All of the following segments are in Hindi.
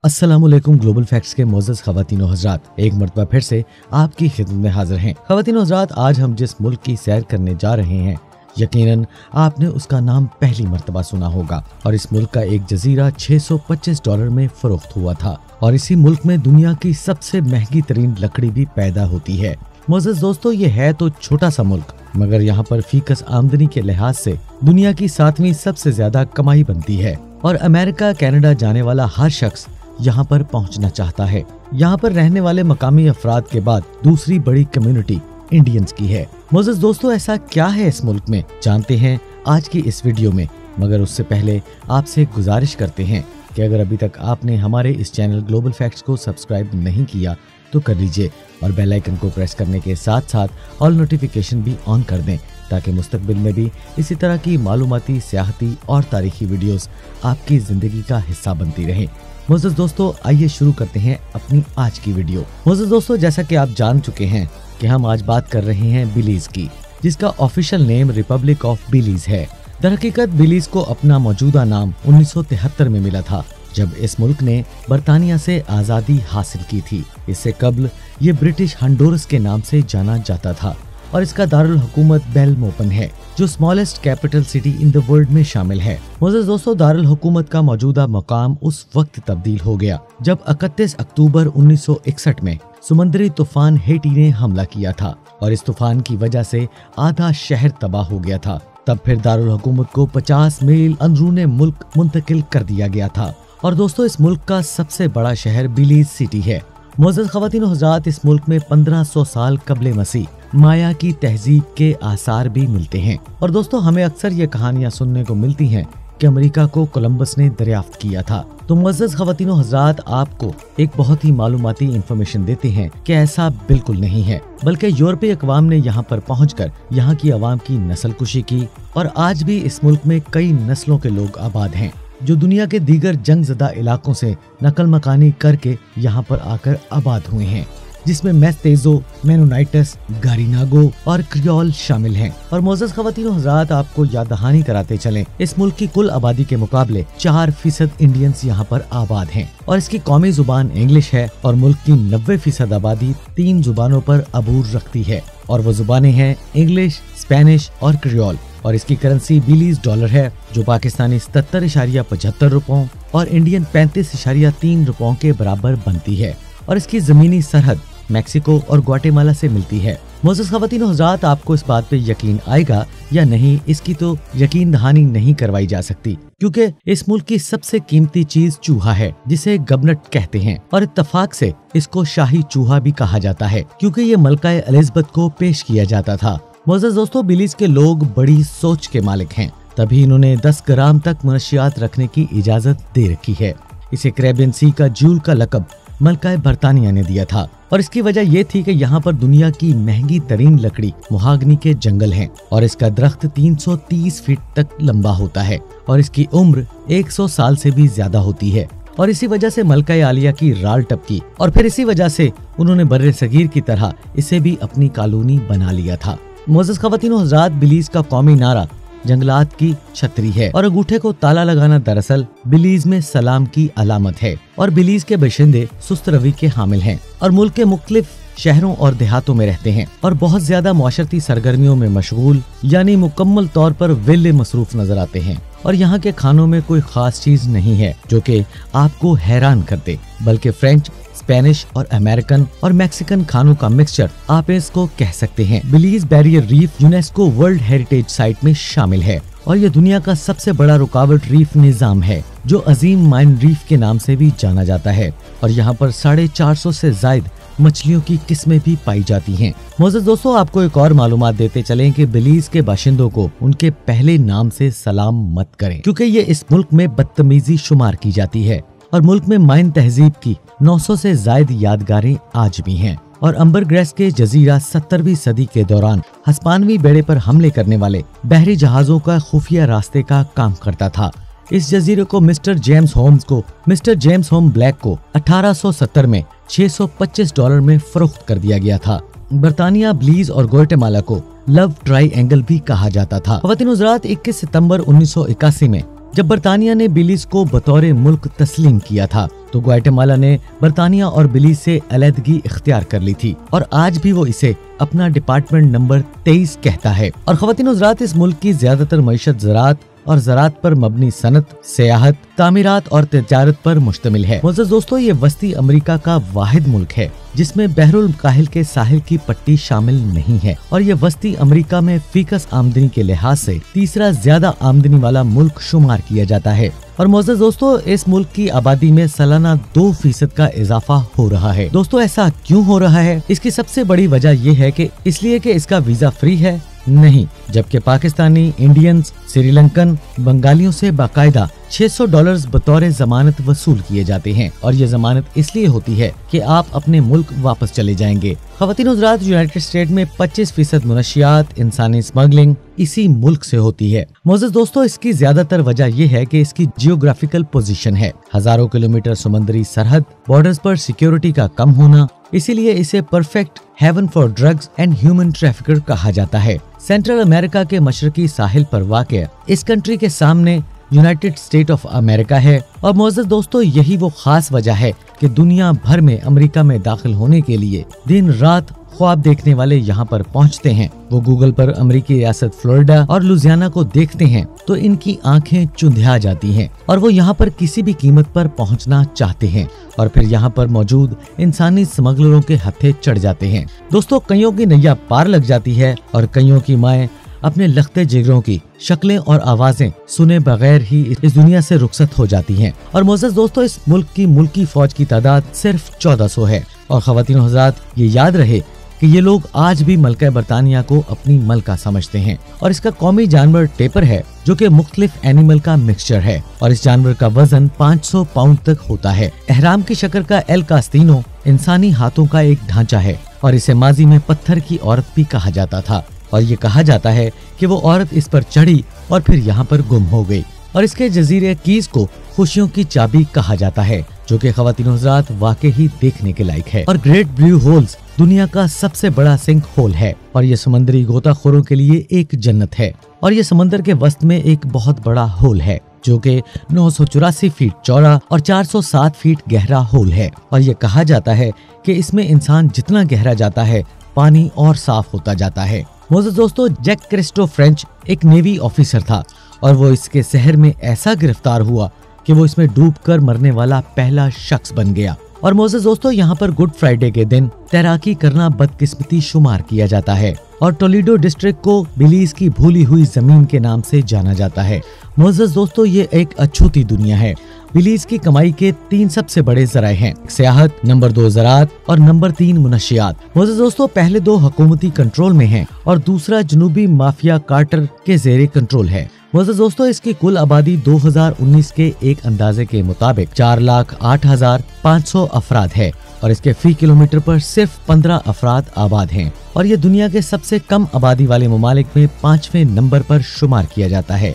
अस्सलामुअलैकुम। ग्लोबल फैक्ट्स के मोअज़्ज़ज़ ख़वातीनो हज़रात एक मरतबा फिर से आपकी खिदमत में हाजिर हैं। ख़वातीनो हज़रात, आज हम जिस मुल्क की सैर करने जा रहे हैं यकीनन आपने उसका नाम पहली मरतबा सुना होगा और इस मुल्क का एक जजीरा $625 में फरोख्त हुआ था और इसी मुल्क में दुनिया की सबसे महंगी तरीन लकड़ी भी पैदा होती है। मोअज़्ज़ज़ दोस्तों, ये है तो छोटा सा मुल्क मगर यहाँ पर फीकस आमदनी के लिहाज से दुनिया की 7वीं सबसे ज्यादा कमाई बनती है और अमेरिका कनाडा जाने वाला हर शख्स यहाँ पर पहुँचना चाहता है। यहाँ पर रहने वाले मकामी अफराद के बाद दूसरी बड़ी कम्युनिटी इंडियंस की है। मोअज़्ज़ज़ दोस्तों, ऐसा क्या है इस मुल्क में, जानते हैं आज की इस वीडियो में। मगर उससे पहले आपसे एक गुजारिश करते हैं कि अगर अभी तक आपने हमारे इस चैनल ग्लोबल फैक्ट्स को सब्सक्राइब नहीं किया तो कर लीजिए और बेल आइकन को प्रेस करने के साथ साथ ऑल नोटिफिकेशन भी ऑन कर दें ताकि मुस्तकबिल में भी इसी तरह की मालूमाती, सियाहती और तारीखी वीडियोस आपकी जिंदगी का हिस्सा बनती रहें। मोअज़्ज़ज़ दोस्तों, आइए शुरू करते हैं अपनी आज की वीडियो। मोअज़्ज़ज़ दोस्तों, जैसा कि आप जान चुके हैं कि हम आज बात कर रहे हैं बिलीज की, जिसका official name Republic of Belize है। दरहकीकत बिलीज को अपना मौजूदा नाम 1973 में मिला था जब इस मुल्क ने बरतानिया से आज़ादी हासिल की थी। इससे कबल ये ब्रिटिश हंडोरस के नाम से जाना जाता था और इसका दारुल हुकूमत बेलमोपन है जो smallest capital city in the world में शामिल है। मोअज़्ज़ज़ दोस्तों, दारुल हुकूमत का मौजूदा मकाम उस वक्त तब्दील हो गया जब 31 अक्टूबर 1961 में समुद्री तूफान हेटी ने हमला किया था और इस तूफान की वजह से आधा शहर तबाह हो गया था। तब फिर दारुल हुकूमत को 50 मील अंदरूने मुल्क मुंतकिल कर दिया गया था और दोस्तों, इस मुल्क का सबसे बड़ा शहर बिलीज सिटी है। मोअज़्ज़ज़ ख़वातीनो हज़रात, इस मुल्क में 1500 साल कबले मसीह माया की तहजीब के आसार भी मिलते हैं और दोस्तों, हमें अक्सर ये कहानियां सुनने को मिलती हैं कि अमेरिका को कोलंबस ने दरियाफ्त किया था। तो मोअज़्ज़ज़ ख़वातीनो हज़रात, आपको एक बहुत ही मालूमाती इंफॉर्मेशन देते हैं कि ऐसा बिल्कुल नहीं है, बल्कि यूरोपीय अक़वाम ने यहाँ पर पहुँचकर यहाँ की आवाम की नस्लकुशी की और आज भी इस मुल्क में कई नस्लों के लोग आबाद हैं जो दुनिया के दीगर जंगज़दा इलाकों से नकल मकानी करके यहाँ पर आकर आबाद हुए हैं, जिसमें मेस्तेजो, मेनोनाइटस, गारिनागो और क्रियोल शामिल हैं। और मोअज़्ज़ज़ ख़वातीनो हज़रात, आपको याद दहानी कराते चलें, इस मुल्क की कुल आबादी के मुकाबले 4% इंडियंस यहाँ पर आबाद हैं और इसकी कौमी जुबान इंग्लिश है और मुल्क की 90% आबादी 3 जुबानों पर अबूर रखती है और वो जुबानें हैं इंग्लिश, स्पेनिश और क्रियोल। और इसकी करेंसी बिलीज डॉलर है जो पाकिस्तानी 77.75 रुपयों और इंडियन 35.3 रुपयों के बराबर बनती है और इसकी जमीनी सरहद मैक्सिको और ग्वाटेमाला से मिलती है। मोअज़्ज़ज़ ख़वातीनो हज़रात, आपको इस बात पे यकीन आएगा या नहीं, इसकी तो यकीन दहानी नहीं करवाई जा सकती क्योंकि इस मुल्क की सबसे कीमती चीज चूहा है जिसे गबनट कहते हैं और इत्तफाक से इसको शाही चूहा भी कहा जाता है क्योंकि ये मलका एलिज़ाबेथ को पेश किया जाता था। मोअज़्ज़ज़ दोस्तों, बिलीज के लोग बड़ी सोच के मालिक हैं, तभी इन्होंने 10 ग्राम तक मनशियात रखने की इजाजत दे रखी है। इसे कैरेबियन सी का जूल का लकब मलका बरतानिया ने दिया था और इसकी वजह ये थी कि यहाँ पर दुनिया की महंगी तरीन लकड़ी मुहागनी के जंगल हैं और इसका दरख्त 330 फीट तक लंबा होता है और इसकी उम्र 100 साल से भी ज्यादा होती है और इसी वजह से मलका आलिया की राल टपकी और फिर इसी वजह से उन्होंने बर्रे सगीर की तरह इसे भी अपनी कॉलोनी बना लिया था। मोअज़्ज़ज़ ख़वातीनो हज़रात, बिलीज का कौमी नारा जंगलात की छतरी है और अंगूठे को ताला लगाना दरअसल बिलीज में सलाम की अलामत है और बिलीज के बाशिंदे सुस्त रवि के हामिल हैं और मुल्क के मुख्तलिफ शहरों और देहातों में रहते हैं और बहुत ज्यादा माशरती सरगर्मियों में मशगूल यानी मुकम्मल तौर पर वेले मसरूफ नजर आते हैं और यहाँ के खानों में कोई खास चीज नहीं है जो कि आपको हैरान कर दे, बल्कि फ्रेंच, स्पेनिश और अमेरिकन और मैक्सिकन खानों का मिक्सचर आप इसको कह सकते हैं। Belize barrier reef UNESCO world heritage site में शामिल है और ये दुनिया का सबसे बड़ा रुकावट रीफ निजाम है जो अजीम माइन रीफ के नाम से भी जाना जाता है और यहाँ पर 450 से ज्यादा मछलियों की किस्में भी पाई जाती हैं। मोअज़्ज़ज़ दोस्तों, आपको एक और मालूमात देते चलें कि बिलीज के बाशिंदों को उनके पहले नाम से सलाम मत करें क्योंकि ये इस मुल्क में बदतमीजी शुमार की जाती है और मुल्क में माइन तहजीब की 900 से ज्यादा यादगारें आज भी हैं और अम्बरग्रेस के जजीरा 17वीं सदी के दौरान हस्पानवी बेड़े पर हमले करने वाले बहरी जहाजों का खुफिया रास्ते का काम करता था। इस जजीरे को मिस्टर जेम्स होम ब्लैक को 1870 में $625 में फरोख्त कर दिया गया था। बरतानिया, बिलीज और ग्वाटेमाला को लव ट्राइएंगल भी कहा जाता था। ख़वातीनो हज़रात, 21 सितंबर 1981 में जब बरतानिया ने बिलीज को बतौर मुल्क तस्लीम किया था तो ग्वाटेमाला ने बर्तानिया और बिलीज से अलहदगी इख्तियार कर ली थी और आज भी वो इसे अपना डिपार्टमेंट नंबर 23 कहता है। और ख़वातीन हज़रात, इस मुल्क की ज्यादातर मईशत ज़राअत और ज़राअत पर मबनी सनत, सियाहत, तामीरात और तिजारत पर मुश्तमिल है। मुअज़्ज़ज़ दोस्तों, ये वस्ती अमेरिका का वाहिद मुल्क है जिसमें बहरुल काहिल के साहिल की पट्टी शामिल नहीं है और ये वस्ती अमेरिका में फीकस आमदनी के लिहाज से तीसरा ज्यादा आमदनी वाला मुल्क शुमार किया जाता है। और मुअज़्ज़ज़ दोस्तों, इस मुल्क की आबादी में सालाना 2% का इजाफा हो रहा है। दोस्तों, ऐसा क्यों हो रहा है? इसकी सबसे बड़ी वजह यह है कि इसलिए कि इसका वीजा फ्री है? नहीं, जबकि पाकिस्तानी, इंडियंस, श्रीलंकन, बंगालियों से बाकायदा $600 बतौर जमानत वसूल किए जाते हैं और ये जमानत इसलिए होती है कि आप अपने मुल्क वापस चले जाएंगे। ख़वातीन हज़रात, यूनाइटेड स्टेट में 25% मुनशियात, इंसानी स्मगलिंग इसी मुल्क से होती है। मुअज़्ज़ज़ दोस्तों, इसकी ज्यादातर वजह यह है कि इसकी जियोग्राफिकल पोजीशन है। हजारों किलोमीटर समुद्री सरहद, बॉर्डर्स पर सिक्योरिटी का कम होना, इसीलिए इसे perfect haven for drugs and human trafficker कहा जाता है। सेंट्रल अमेरिका के मशरकी साहिल पर वाक़ इस कंट्री के सामने यूनाइटेड स्टेट ऑफ अमेरिका है। और मुअज़्ज़ज़ दोस्तों, यही वो खास वजह है कि दुनिया भर में अमेरिका में दाखिल होने के लिए दिन रात ख्वाब देखने वाले यहाँ पर पहुँचते हैं। वो गूगल पर अमेरिकी रियासत फ्लोरिडा और लुजियाना को देखते हैं तो इनकी आंखें चुंधिया जाती हैं और वो यहाँ पर किसी भी कीमत पर पहुँचना चाहते हैं और फिर यहाँ पर मौजूद इंसानी स्मगलरों के हत्थे चढ़ जाते हैं। दोस्तों, कईयों की नैया पार लग जाती है और कईयों की माएँ अपने लखते जिगरों की शक्लें और आवाजें सुने बगैर ही इस दुनिया से रुखसत हो जाती हैं। और मुअज़्ज़ज़ दोस्तों, इस मुल्क की मुल्की फौज की तादाद सिर्फ 1400 है। और ख़वातीन हज़रात, ये याद रहे कि ये लोग आज भी मलका बरतानिया को अपनी मलका समझते हैं और इसका कौमी जानवर टेपर है जो कि मुख्तलिफ एनिमल का मिक्सचर है और इस जानवर का वजन 500 पाउंड तक होता है। एहराम की शक्ल का एल कास्तीनो इंसानी हाथों का एक ढांचा है और इसे माजी में पत्थर की औरत भी कहा जाता था और ये कहा जाता है कि वो औरत इस पर चढ़ी और फिर यहाँ पर गुम हो गई। और इसके जजीरे कीज को खुशियों की चाबी कहा जाता है जो कि ख़वातीन हज़रात वाकई ही देखने के लायक है। और ग्रेट ब्लू होल्स दुनिया का सबसे बड़ा सिंक होल है और ये समुद्री गोताखोरों के लिए एक जन्नत है। और ये समंदर के वस्त में एक बहुत बड़ा होल है जो कि 984 फीट चौड़ा और 407 फीट गहरा होल है। और ये कहा जाता है कि इसमें इंसान जितना गहरा जाता है पानी और साफ होता जाता है। मुअज़्ज़ज़ दोस्तों, जैक क्रिस्टो फ्रेंच एक नेवी ऑफिसर था और वो इसके शहर में ऐसा गिरफ्तार हुआ कि वो इसमें डूबकर मरने वाला पहला शख्स बन गया। और मुअज़्ज़ज़ दोस्तों, यहाँ पर गुड फ्राइडे के दिन तैराकी करना बदकिस्मती शुमार किया जाता है और टोलेडो डिस्ट्रिक्ट को बिलीज की भूली हुई जमीन के नाम से जाना जाता है। मुअज़्ज़ज़ दोस्तों, ये एक अछूती दुनिया है। बिलीज की कमाई के 3 सबसे बड़े ज़राए हैं, सियाहत, नंबर 2 ज़राअत और नंबर 3 मुनशियात। मुअज़्ज़ज़ दोस्तों, पहले 2 हुकूमती कंट्रोल में हैं और दूसरा जनूबी माफिया कार्टर के ज़ेरे कंट्रोल है। मुअज़्ज़ज़ दोस्तों, इसकी कुल आबादी 2019 के एक अंदाजे के मुताबिक 4,08,500 अफराद है और इसके फी किलोमीटर पर सिर्फ 15 अफराद आबाद हैं और ये दुनिया के सबसे कम आबादी वाले ममालिक में 5वें नंबर पर शुमार किया जाता है।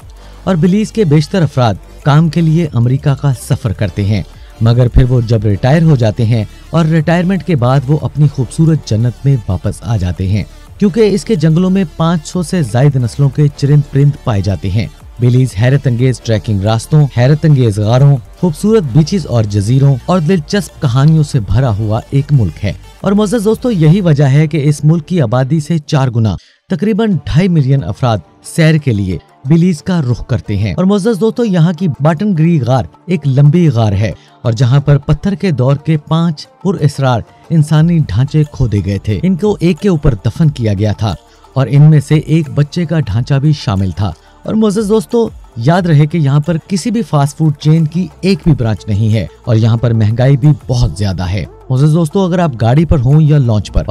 और बिलीज के बेशतर अफराद काम के लिए अमेरिका का सफर करते हैं मगर फिर वो जब रिटायर हो जाते हैं और रिटायरमेंट के बाद वो अपनी खूबसूरत जन्नत में वापस आ जाते हैं क्योंकि इसके जंगलों में 500 से ज्यादा नस्लों के चरिंद परिंद पाए जाते हैं। बिलीज हैरत अंगेज ट्रैकिंग रास्तों, हैरत अंगेज गारों, खूबसूरत बीचेस और जजीरों और दिलचस्प कहानियों से भरा हुआ एक मुल्क है। और मुअज़्ज़ज़ दोस्तों, यही वजह है कि इस मुल्क की आबादी से 4 गुना तकरीबन 2.5 मिलियन अफराद सैर के लिए बिलीज का रुख करते हैं। और मुअज़्ज़ज़ दोस्तों, यहाँ की बाटन ग्री गार एक लंबी गार है और जहाँ पर पत्थर के दौर के 5 पुरअसरार इंसानी ढांचे खोदे गए थे। इनको एक के ऊपर दफन किया गया था और इनमें से एक बच्चे का ढांचा भी शामिल था। और मुअज़्ज़ज़ दोस्तों, याद रहे कि यहाँ पर किसी भी फास्ट फूड चेन की एक भी ब्रांच नहीं है और यहाँ पर महंगाई भी बहुत ज्यादा है। मुअज़्ज़ज़ दोस्तों, अगर आप गाड़ी पर हों या लॉन्च पर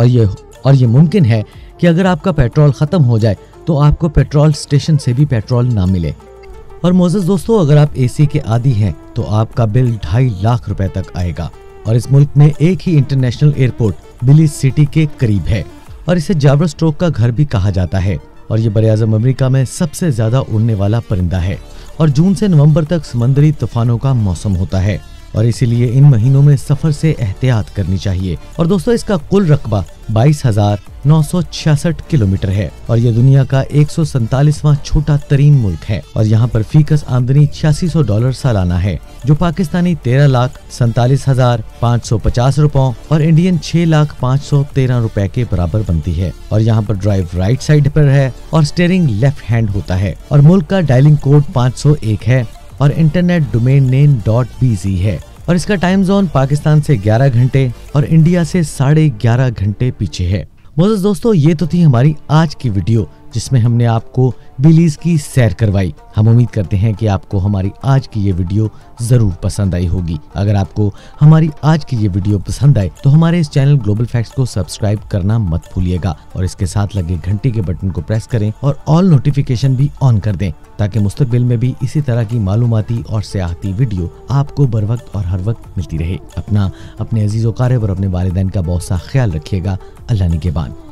और ये मुमकिन है कि अगर आपका पेट्रोल खत्म हो जाए तो आपको पेट्रोल स्टेशन से भी पेट्रोल ना मिले। और मुअज़्ज़ज़ दोस्तों, अगर आप एसी के आदी हैं तो आपका बिल 2.5 लाख रुपए तक आएगा। और इस मुल्क में एक ही इंटरनेशनल एयरपोर्ट बिलीज सिटी के करीब है और इसे जाबर स्ट्रोक का घर भी कहा जाता है। और ये बरे-आज़म अमेरिका में सबसे ज्यादा उड़ने वाला परिंदा है और जून से नवंबर तक समंदरी तूफानों का मौसम होता है। और इसीलिए इन महीनों में सफर से एहतियात करनी चाहिए। और दोस्तों इसका कुल रकबा 22,966 किलोमीटर है और ये दुनिया का 147वां छोटा तरीन मुल्क है और यहाँ पर फीकस आमदनी $8600 सालाना है, जो पाकिस्तानी 13,47,550 रुपयों और इंडियन 6,05,13 रुपए के बराबर बनती है। और यहाँ पर ड्राइव राइट साइड पर है और स्टीयरिंग लेफ्ट हैंड होता है और मुल्क का डायलिंग कोड 501 है और इंटरनेट डोमेन नेम .bz है और इसका टाइम जोन पाकिस्तान से 11 घंटे और इंडिया से 11.5 घंटे पीछे है। मोज़ेज़ दोस्तों, ये तो थी हमारी आज की वीडियो जिसमें हमने आपको बिलीज की सैर करवाई। हम उम्मीद करते हैं कि आपको हमारी आज की ये वीडियो जरूर पसंद आई होगी। अगर आपको हमारी आज की ये वीडियो पसंद आए तो हमारे इस चैनल ग्लोबल फैक्ट्स को सब्सक्राइब करना मत भूलिएगा और इसके साथ लगे घंटी के बटन को प्रेस करें और ऑल नोटिफिकेशन भी ऑन कर दें ताकि मुस्तकबिल में भी इसी तरह की मालूमाती और सियाहती वीडियो आपको बर वक्त और हर वक्त मिलती रहे। अपने अजीज़ व क़ारिब और अपने वालिदैन का बहुत सा ख्याल रखिएगा। अल्लाह निगहबान।